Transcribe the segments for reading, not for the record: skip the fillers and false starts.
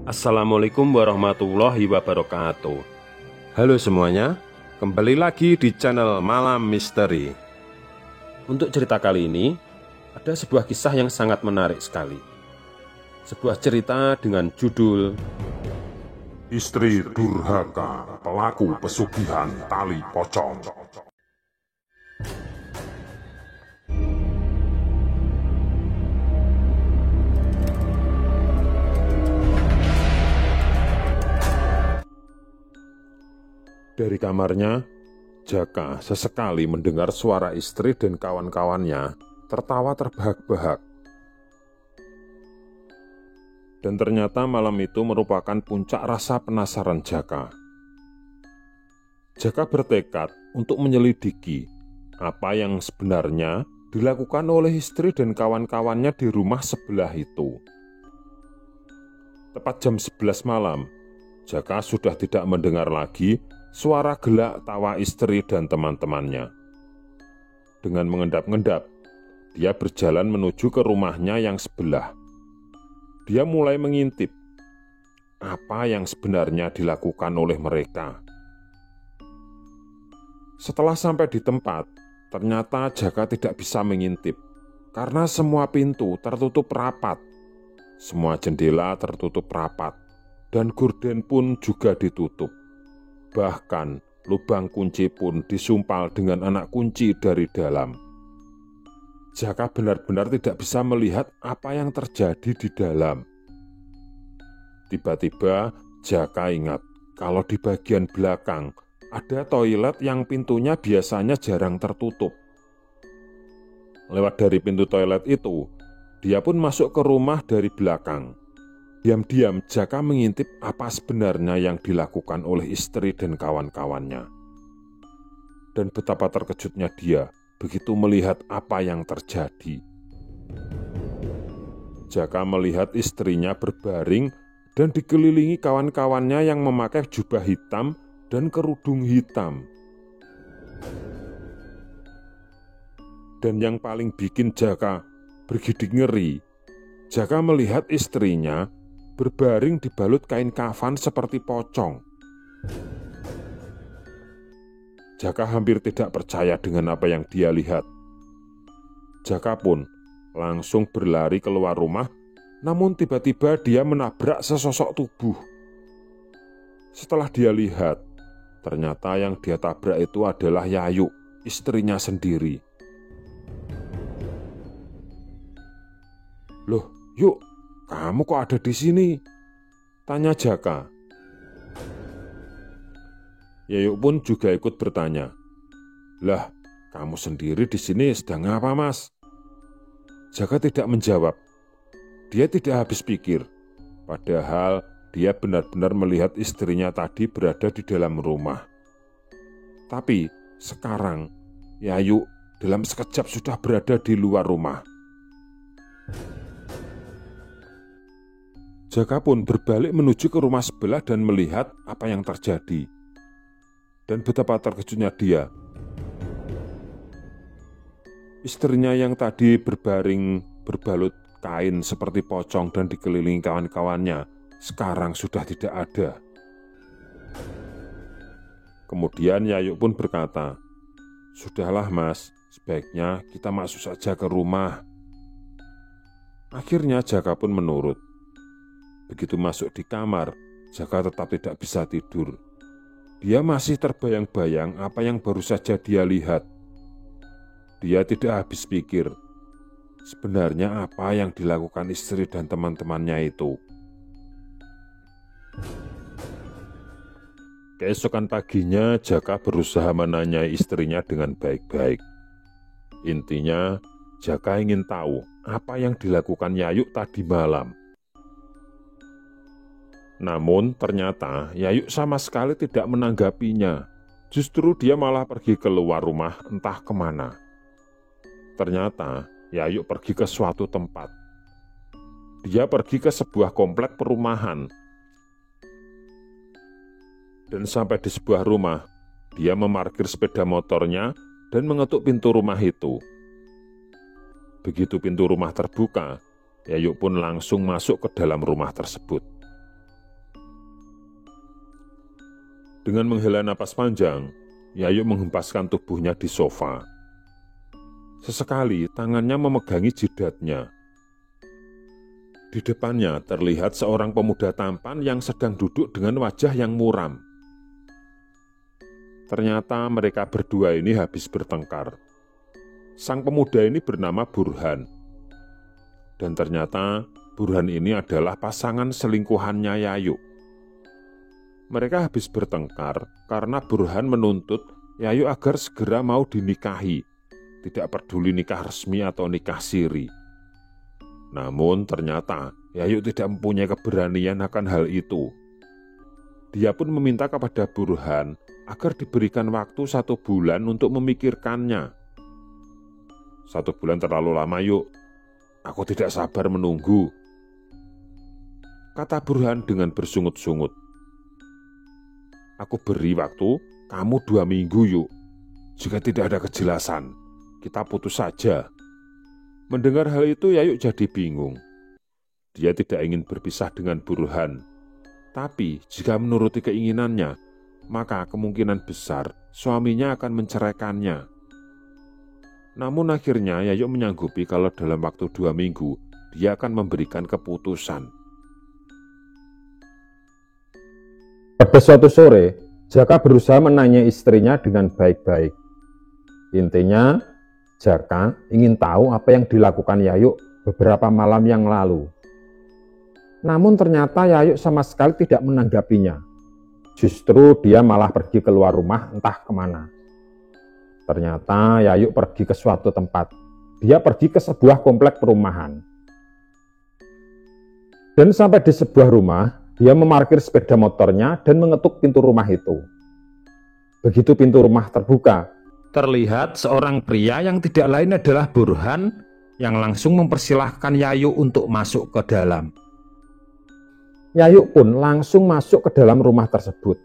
Assalamualaikum warahmatullahi wabarakatuh. Halo semuanya, kembali lagi di channel Malam Misteri. Untuk cerita kali ini, ada sebuah kisah yang sangat menarik sekali. Sebuah cerita dengan judul Istri Durhaka, pelaku pesugihan tali pocong. Dari kamarnya, Jaka sesekali mendengar suara istri dan kawan-kawannya tertawa terbahak-bahak. Dan ternyata malam itu merupakan puncak rasa penasaran Jaka. Jaka bertekad untuk menyelidiki apa yang sebenarnya dilakukan oleh istri dan kawan-kawannya di rumah sebelah itu. Tepat jam 11 malam, Jaka sudah tidak mendengar lagi suara gelak tawa istri dan teman-temannya. Dengan mengendap-endap, dia berjalan menuju ke rumahnya yang sebelah. Dia mulai mengintip apa yang sebenarnya dilakukan oleh mereka. Setelah sampai di tempat, ternyata Jaka tidak bisa mengintip karena semua pintu tertutup rapat. Semua jendela tertutup rapat dan gorden pun juga ditutup. Bahkan lubang kunci pun disumpal dengan anak kunci dari dalam. Jaka benar-benar tidak bisa melihat apa yang terjadi di dalam. Tiba-tiba Jaka ingat kalau di bagian belakang ada toilet yang pintunya biasanya jarang tertutup. Lewat dari pintu toilet itu, dia pun masuk ke rumah dari belakang. Diam-diam Jaka mengintip apa sebenarnya yang dilakukan oleh istri dan kawan-kawannya. Dan betapa terkejutnya dia begitu melihat apa yang terjadi. Jaka melihat istrinya berbaring dan dikelilingi kawan-kawannya yang memakai jubah hitam dan kerudung hitam. Dan yang paling bikin Jaka bergidik ngeri, Jaka melihat istrinya berbaring dibalut kain kafan seperti pocong. Jaka hampir tidak percaya dengan apa yang dia lihat. Jaka pun langsung berlari keluar rumah, namun tiba-tiba dia menabrak sesosok tubuh. Setelah dia lihat, ternyata yang dia tabrak itu adalah Yayu, istrinya sendiri. "Loh, Yuk, kamu kok ada di sini?" tanya Jaka. Yayu pun juga ikut bertanya. "Lah, kamu sendiri di sini sedang apa, Mas?" Jaka tidak menjawab. Dia tidak habis pikir, padahal dia benar-benar melihat istrinya tadi berada di dalam rumah. Tapi sekarang Yayu dalam sekejap sudah berada di luar rumah. Jaka pun berbalik menuju ke rumah sebelah dan melihat apa yang terjadi. Dan betapa terkejutnya dia. Istrinya yang tadi berbaring berbalut kain seperti pocong dan dikelilingi kawan-kawannya sekarang sudah tidak ada. Kemudian Yayu pun berkata, "Sudahlah Mas, sebaiknya kita masuk saja ke rumah." Akhirnya Jaka pun menurut. Begitu masuk di kamar, Jaka tetap tidak bisa tidur. Dia masih terbayang-bayang apa yang baru saja dia lihat. Dia tidak habis pikir, sebenarnya apa yang dilakukan istri dan teman-temannya itu. Keesokan paginya, Jaka berusaha menanyai istrinya dengan baik-baik. Intinya, Jaka ingin tahu apa yang dilakukan Yayu tadi malam. Namun ternyata Yayu sama sekali tidak menanggapinya. Justru dia malah pergi keluar rumah entah kemana. Ternyata Yayu pergi ke suatu tempat. Dia pergi ke sebuah komplek perumahan. Dan sampai di sebuah rumah, dia memarkir sepeda motornya dan mengetuk pintu rumah itu. Begitu pintu rumah terbuka, Yayu pun langsung masuk ke dalam rumah tersebut. Dengan menghela napas panjang, Yayu menghempaskan tubuhnya di sofa. Sesekali tangannya memegangi jidatnya. Di depannya terlihat seorang pemuda tampan yang sedang duduk dengan wajah yang muram. Ternyata mereka berdua ini habis bertengkar. Sang pemuda ini bernama Burhan. Dan ternyata Burhan ini adalah pasangan selingkuhannya Yayu. Mereka habis bertengkar karena Burhan menuntut Yayu agar segera mau dinikahi, tidak peduli nikah resmi atau nikah siri. Namun ternyata Yayu tidak mempunyai keberanian akan hal itu. Dia pun meminta kepada Burhan agar diberikan waktu 1 bulan untuk memikirkannya. 1 bulan terlalu lama, Yuk. Aku tidak sabar menunggu, kata Burhan dengan bersungut-sungut. Aku beri waktu kamu 2 minggu, Yuk. Jika tidak ada kejelasan, kita putus saja. Mendengar hal itu, Yayu jadi bingung. Dia tidak ingin berpisah dengan Burhan. Tapi jika menuruti keinginannya, maka kemungkinan besar suaminya akan menceraikannya. Namun akhirnya Yayu menyanggupi kalau dalam waktu 2 minggu dia akan memberikan keputusan. Pada suatu sore, Jaka berusaha menanya istrinya dengan baik-baik. Intinya, Jaka ingin tahu apa yang dilakukan Yayu beberapa malam yang lalu. Namun ternyata Yayu sama sekali tidak menanggapinya. Justru dia malah pergi keluar rumah entah kemana. Ternyata Yayu pergi ke suatu tempat. Dia pergi ke sebuah komplek perumahan. Dan sampai di sebuah rumah, dia memarkir sepeda motornya dan mengetuk pintu rumah itu. Begitu pintu rumah terbuka, terlihat seorang pria yang tidak lain adalah Burhan yang langsung mempersilahkan Yayu untuk masuk ke dalam. Yayu pun langsung masuk ke dalam rumah tersebut.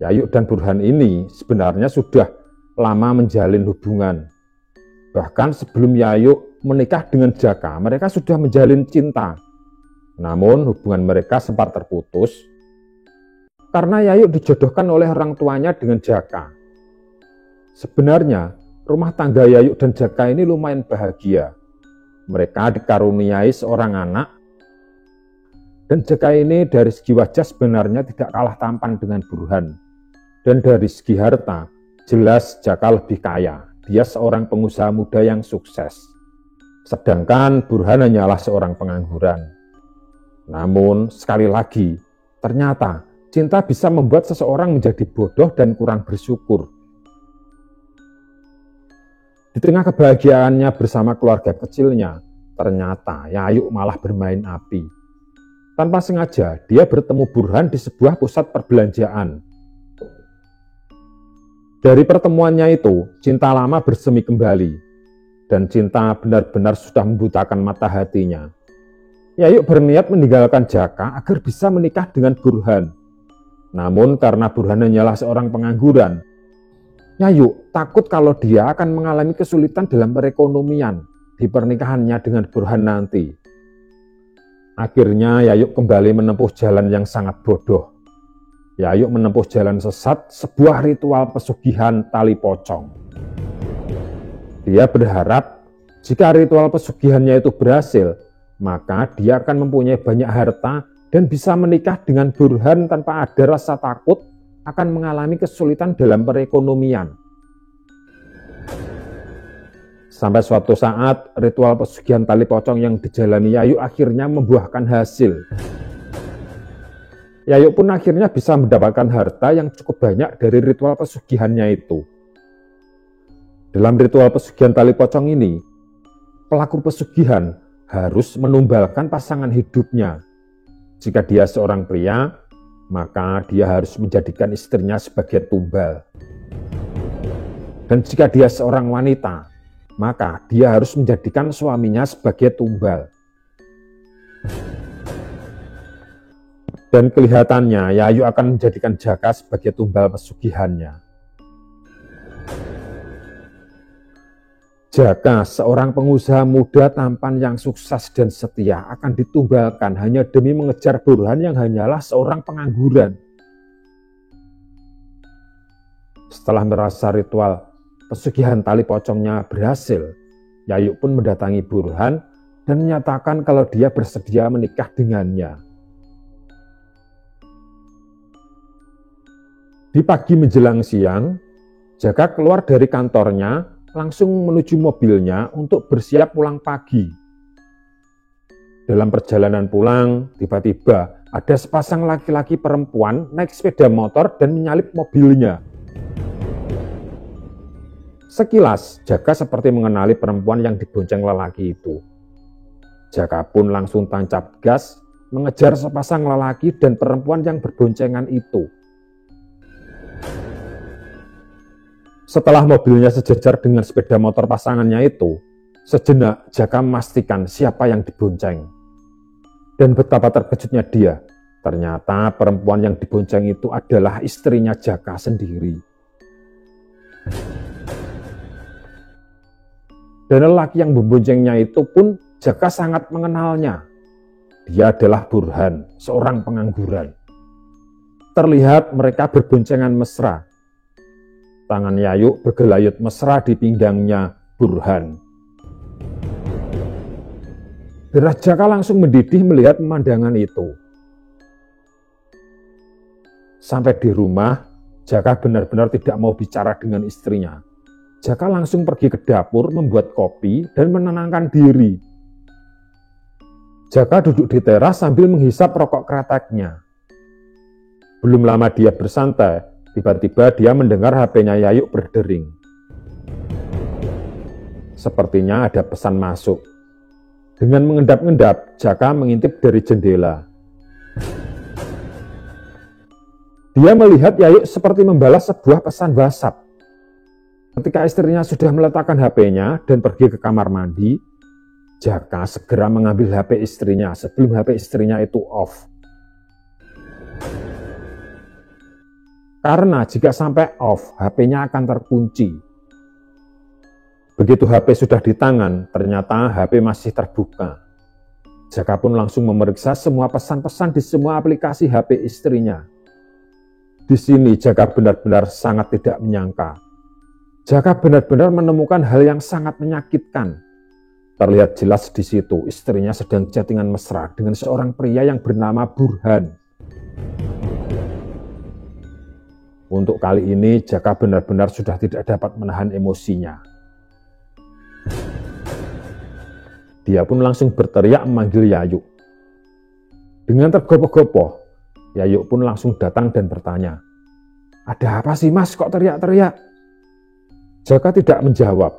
Yayu dan Burhan ini sebenarnya sudah lama menjalin hubungan. Bahkan sebelum Yayu menikah dengan Jaka, mereka sudah menjalin cinta. Namun hubungan mereka sempat terputus karena Yayu dijodohkan oleh orang tuanya dengan Jaka. Sebenarnya rumah tangga Yayu dan Jaka ini lumayan bahagia. Mereka dikaruniai seorang anak, dan Jaka ini dari segi wajah sebenarnya tidak kalah tampan dengan Burhan. Dan dari segi harta, jelas Jaka lebih kaya. Dia seorang pengusaha muda yang sukses. Sedangkan Burhan hanyalah seorang pengangguran. Namun sekali lagi, ternyata cinta bisa membuat seseorang menjadi bodoh dan kurang bersyukur. Di tengah kebahagiaannya bersama keluarga kecilnya, ternyata Yayu malah bermain api. Tanpa sengaja, dia bertemu Burhan di sebuah pusat perbelanjaan. Dari pertemuannya itu, cinta lama bersemi kembali, dan cinta benar-benar sudah membutakan mata hatinya. Yayu berniat meninggalkan Jaka agar bisa menikah dengan Burhan. Namun karena Burhan hanyalah seorang pengangguran, Yayu takut kalau dia akan mengalami kesulitan dalam perekonomian di pernikahannya dengan Burhan nanti. Akhirnya Yayu kembali menempuh jalan yang sangat bodoh. Yayu menempuh jalan sesat, sebuah ritual pesugihan tali pocong. Dia berharap jika ritual pesugihannya itu berhasil, maka dia akan mempunyai banyak harta dan bisa menikah dengan Burhan tanpa ada rasa takut akan mengalami kesulitan dalam perekonomian. Sampai suatu saat, ritual pesugihan tali pocong yang dijalani Yayu akhirnya membuahkan hasil. Yayu pun akhirnya bisa mendapatkan harta yang cukup banyak dari ritual pesugihannya itu. Dalam ritual pesugihan tali pocong ini, pelaku pesugihan harus menumbalkan pasangan hidupnya. Jika dia seorang pria, maka dia harus menjadikan istrinya sebagai tumbal. Dan jika dia seorang wanita, maka dia harus menjadikan suaminya sebagai tumbal. Dan kelihatannya Yayu akan menjadikan Jaka sebagai tumbal pesugihannya. Jaka, seorang pengusaha muda tampan yang sukses dan setia, akan ditumbalkan hanya demi mengejar Burhan yang hanyalah seorang pengangguran. Setelah merasa ritual pesugihan tali pocongnya berhasil, Yayu pun mendatangi Burhan dan menyatakan kalau dia bersedia menikah dengannya. Di pagi menjelang siang, Jaka keluar dari kantornya langsung menuju mobilnya untuk bersiap pulang pagi. Dalam perjalanan pulang, tiba-tiba ada sepasang laki-laki perempuan naik sepeda motor dan menyalip mobilnya. Sekilas, Jaka seperti mengenali perempuan yang dibonceng lelaki itu. Jaka pun langsung tancap gas mengejar sepasang lelaki dan perempuan yang berboncengan itu. Setelah mobilnya sejajar dengan sepeda motor pasangannya itu, sejenak Jaka memastikan siapa yang dibonceng. Dan betapa terkejutnya dia, ternyata perempuan yang dibonceng itu adalah istrinya Jaka sendiri. Dan lelaki yang memboncengnya itu pun Jaka sangat mengenalnya. Dia adalah Burhan, seorang pengangguran. Terlihat mereka berboncengan mesra. Tangan Yayu bergelayut mesra di pinggangnya Burhan. Darah Jaka langsung mendidih melihat pemandangan itu. Sampai di rumah, Jaka benar-benar tidak mau bicara dengan istrinya. Jaka langsung pergi ke dapur membuat kopi dan menenangkan diri. Jaka duduk di teras sambil menghisap rokok kreteknya. Belum lama dia bersantai, tiba-tiba dia mendengar HP-nya Yayu berdering. Sepertinya ada pesan masuk. Dengan mengendap-endap, Jaka mengintip dari jendela. Dia melihat Yayu seperti membalas sebuah pesan WhatsApp. Ketika istrinya sudah meletakkan HP-nya dan pergi ke kamar mandi, Jaka segera mengambil HP istrinya sebelum HP istrinya itu off. Karena jika sampai off, HP-nya akan terkunci. Begitu HP sudah di tangan, ternyata HP masih terbuka. Jaka pun langsung memeriksa semua pesan-pesan di semua aplikasi HP istrinya. Di sini Jaka benar-benar sangat tidak menyangka. Jaka benar-benar menemukan hal yang sangat menyakitkan. Terlihat jelas di situ istrinya sedang chattingan mesra dengan seorang pria yang bernama Burhan. Untuk kali ini Jaka benar-benar sudah tidak dapat menahan emosinya. Dia pun langsung berteriak memanggil Yayu. Dengan tergopoh-gopoh, Yayu pun langsung datang dan bertanya, "Ada apa sih mas kok teriak-teriak?" Jaka tidak menjawab.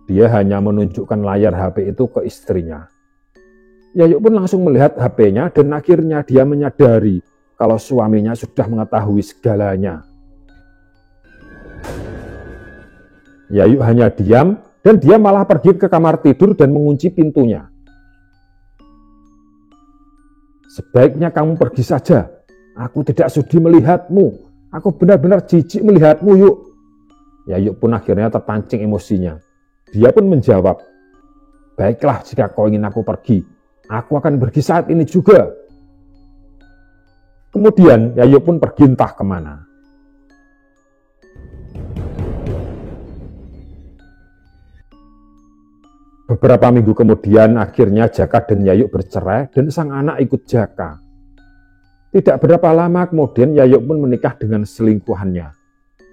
Dia hanya menunjukkan layar HP itu ke istrinya. Yayu pun langsung melihat HP-nya dan akhirnya dia menyadari kalau suaminya sudah mengetahui segalanya. Yayu hanya diam dan dia malah pergi ke kamar tidur dan mengunci pintunya. "Sebaiknya kamu pergi saja. Aku tidak sudi melihatmu. Aku benar-benar jijik melihatmu, Yuk." Yayu pun akhirnya terpancing emosinya. Dia pun menjawab, "Baiklah jika kau ingin aku pergi. Aku akan pergi saat ini juga." Kemudian Yayu pun pergi entah kemana. Beberapa minggu kemudian akhirnya Jaka dan Yayu bercerai dan sang anak ikut Jaka. Tidak berapa lama kemudian Yayu pun menikah dengan selingkuhannya.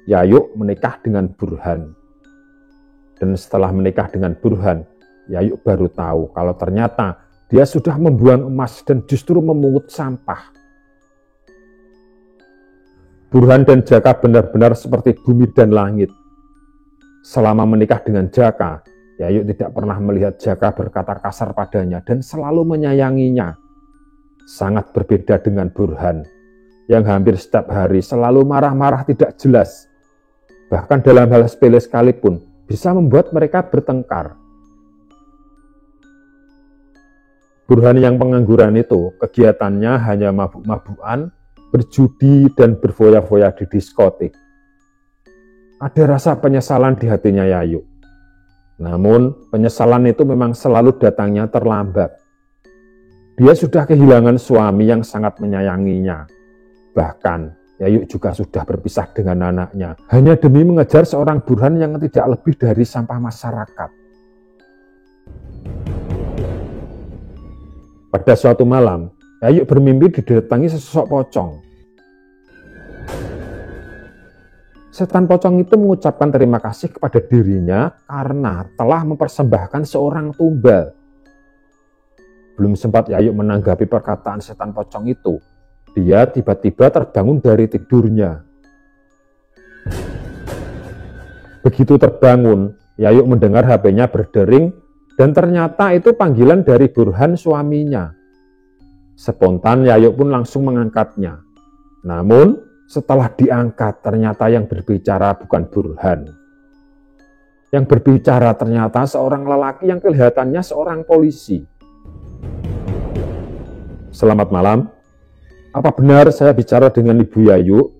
Yayu menikah dengan Burhan. Dan setelah menikah dengan Burhan, Yayu baru tahu kalau ternyata dia sudah membuang emas dan justru memungut sampah. Burhan dan Jaka benar-benar seperti bumi dan langit. Selama menikah dengan Jaka, Yayu tidak pernah melihat Jaka berkata kasar padanya dan selalu menyayanginya. Sangat berbeda dengan Burhan, yang hampir setiap hari selalu marah-marah tidak jelas. Bahkan dalam hal sepele sekalipun bisa membuat mereka bertengkar. Burhan yang pengangguran itu kegiatannya hanya mabuk-mabukan, berjudi dan berfoya-foya di diskotik. Ada rasa penyesalan di hatinya Yayu. Namun penyesalan itu memang selalu datangnya terlambat. Dia sudah kehilangan suami yang sangat menyayanginya. Bahkan Yayu juga sudah berpisah dengan anaknya hanya demi mengejar seorang burhan yang tidak lebih dari sampah masyarakat. Pada suatu malam, Yayu bermimpi didatangi sesosok pocong. Setan pocong itu mengucapkan terima kasih kepada dirinya karena telah mempersembahkan seorang tumbal. Belum sempat Yayu menanggapi perkataan setan pocong itu, dia tiba-tiba terbangun dari tidurnya. Begitu terbangun, Yayu mendengar HP-nya berdering dan ternyata itu panggilan dari Burhan suaminya. Spontan Yayu pun langsung mengangkatnya. Namun setelah diangkat ternyata yang berbicara bukan Burhan. Yang berbicara ternyata seorang lelaki yang kelihatannya seorang polisi. Selamat malam. Apa benar saya bicara dengan Ibu Yayu?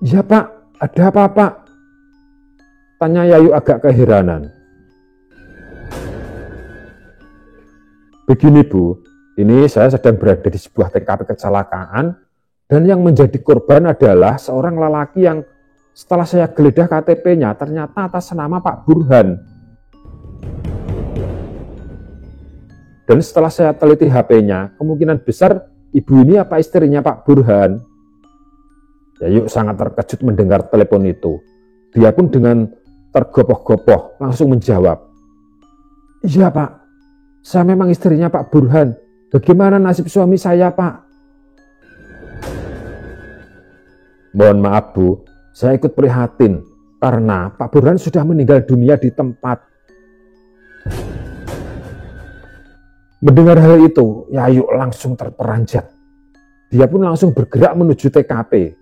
Iya Pak, ada apa Pak? Tanya Yayu agak keheranan. Begini Bu, ini saya sedang berada di sebuah TKP kecelakaan dan yang menjadi korban adalah seorang lelaki yang setelah saya geledah KTP-nya ternyata atas nama Pak Burhan. Dan setelah saya teliti HP-nya, kemungkinan besar ibu ini apa istrinya Pak Burhan. Yayu sangat terkejut mendengar telepon itu. Dia pun dengan tergopoh-gopoh langsung menjawab. Iya Pak, saya memang istrinya Pak Burhan. Bagaimana nasib suami saya Pak? Mohon maaf Bu, saya ikut prihatin karena Pak Burhan sudah meninggal dunia di tempat. Mendengar hal itu, Yayu langsung terperanjat. Dia pun langsung bergerak menuju TKP.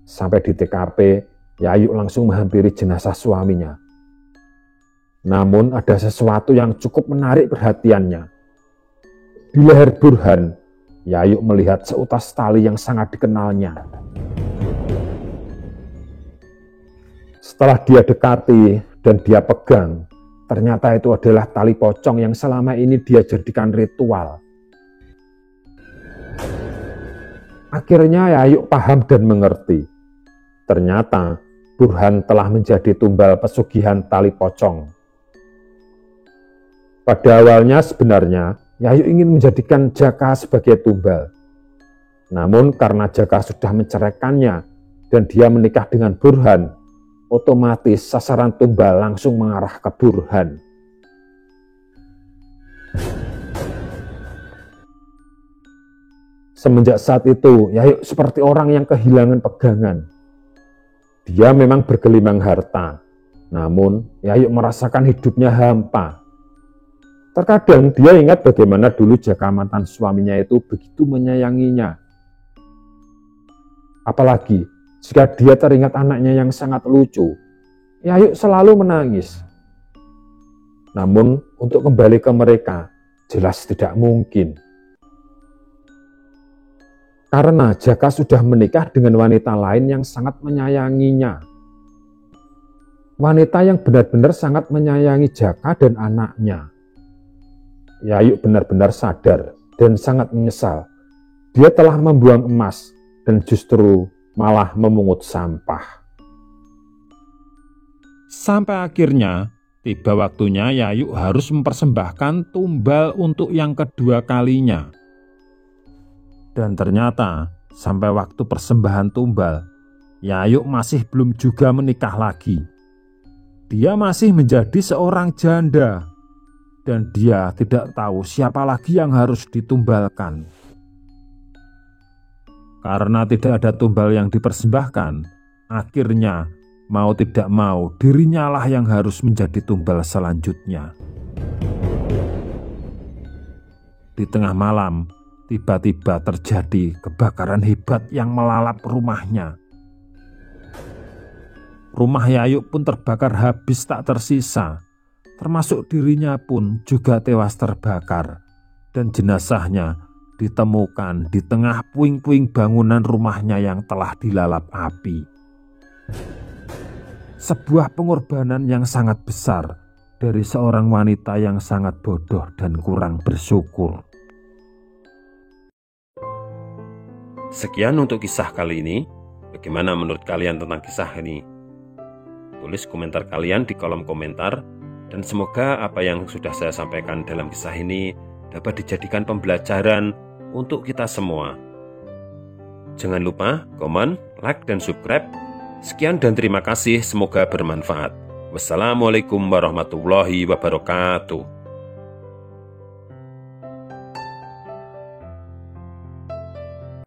Sampai di TKP, Yayu langsung menghampiri jenazah suaminya. Namun ada sesuatu yang cukup menarik perhatiannya. Di leher Burhan, Yayu melihat seutas tali yang sangat dikenalnya. Setelah dia dekati dan dia pegang, ternyata itu adalah tali pocong yang selama ini dia jadikan ritual. Akhirnya Yayu paham dan mengerti. Ternyata Burhan telah menjadi tumbal pesugihan tali pocong. Pada awalnya sebenarnya Yayu ingin menjadikan Jaka sebagai tumbal. Namun karena Jaka sudah menceraikannya dan dia menikah dengan Burhan, otomatis sasaran tumbal langsung mengarah ke Burhan. Semenjak saat itu, Yayu seperti orang yang kehilangan pegangan. Dia memang bergelimang harta, namun Yayu merasakan hidupnya hampa. Terkadang dia ingat bagaimana dulu Jaka mantan suaminya itu begitu menyayanginya. Apalagi jika dia teringat anaknya yang sangat lucu, Yayu selalu menangis. Namun untuk kembali ke mereka, jelas tidak mungkin. Karena Jaka sudah menikah dengan wanita lain yang sangat menyayanginya. Wanita yang benar-benar sangat menyayangi Jaka dan anaknya. Yayu benar-benar sadar dan sangat menyesal. Dia telah membuang emas dan justru malah memungut sampah. Sampai akhirnya tiba waktunya Yayu harus mempersembahkan tumbal untuk yang kedua kalinya. Dan ternyata sampai waktu persembahan tumbal, Yayu masih belum juga menikah lagi. Dia masih menjadi seorang janda dan dia tidak tahu siapa lagi yang harus ditumbalkan. Karena tidak ada tumbal yang dipersembahkan, akhirnya mau tidak mau dirinya lah yang harus menjadi tumbal selanjutnya. Di tengah malam, tiba-tiba terjadi kebakaran hebat yang melalap rumahnya. Rumah Yayu pun terbakar habis tak tersisa, termasuk dirinya pun juga tewas terbakar, dan jenazahnya ditemukan di tengah puing-puing bangunan rumahnya yang telah dilalap api. Sebuah pengorbanan yang sangat besar dari seorang wanita yang sangat bodoh dan kurang bersyukur. Sekian untuk kisah kali ini. Bagaimana menurut kalian tentang kisah ini? Tulis komentar kalian di kolom komentar, dan semoga apa yang sudah saya sampaikan dalam kisah ini dapat dijadikan pembelajaran untuk kita semua. Jangan lupa komen, like, dan subscribe. Sekian dan terima kasih, semoga bermanfaat. Wassalamualaikum warahmatullahi wabarakatuh.